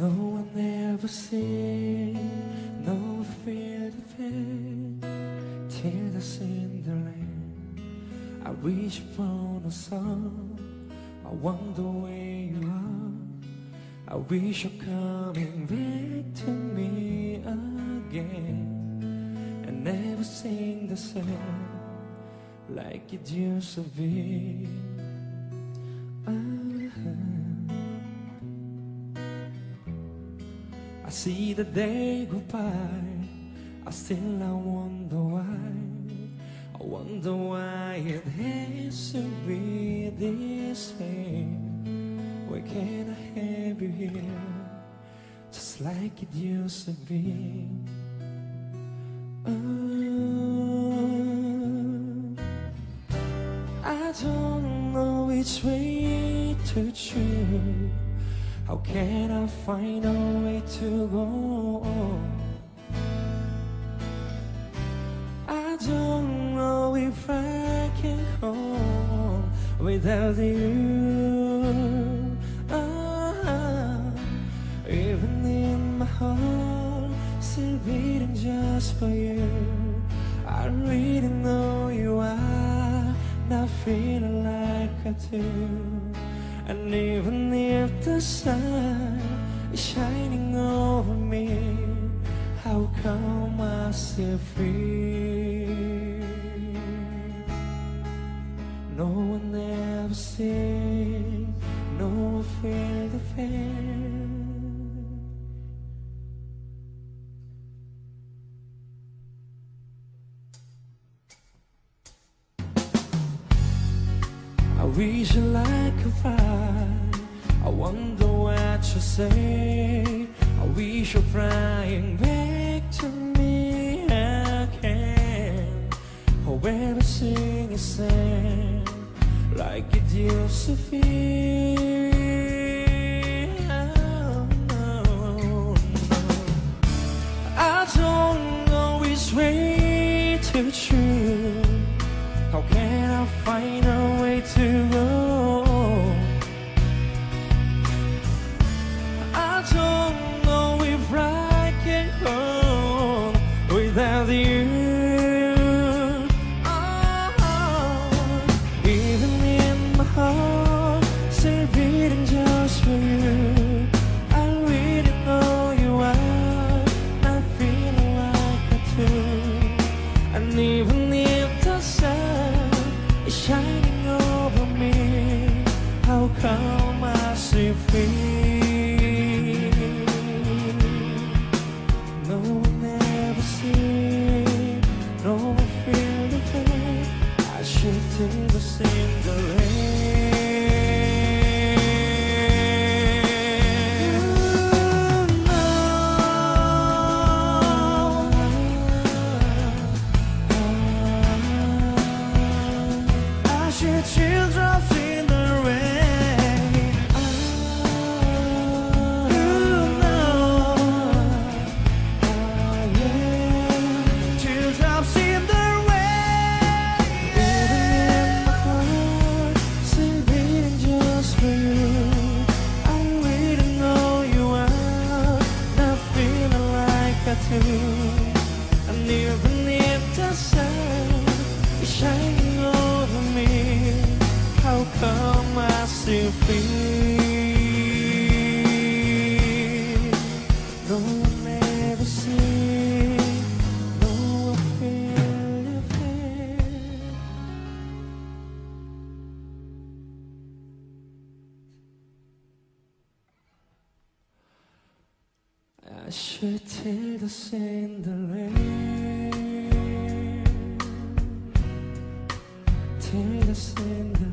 No one ever see, no one feel the pain till the Cinderland. I reach upon a song, I wonder where you are. I wish you're coming back to me again, and never sing the same like it used to be. I see the day go by, I wonder why. I wonder why it has to be this way. Why can't I have you here, just like it used to be? I don't know which way to choose. How can I find a way to go? I don't know if I can go without you. Even in my heart, still beating just for you. I really know you are not feeling like I do. And even if the sun is shining over me, how come I still feel? No one ever sees, no one feels the pain. I wish you like a fire, I wonder what you say. I wish you're flying back to me again. Oh, everything is same like it used to be. Oh, no, no. I don't know which way to choose. How can I find a way to go? I don't know if I can go without you. Oh, even in my heart, still beating just for you. I really know you are not feeling like I do. And even if the sun is shining over me, how come I still feel? No one ever see, no one feel the pain. I should take the Cinderella. Teardrops in the rain. No. Yeah. Teardrops in the rain. Even in my heart, still beating just for you. I really know you are not feeling like I do. And even if the sun is shining over me, how come I still feel? No one ever see, no one feel the pain. I should tell the Cinderella, tell the Cinderella.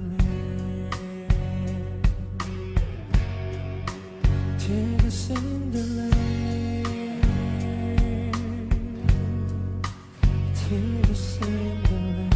Till the Cinderella, till the Cinderella.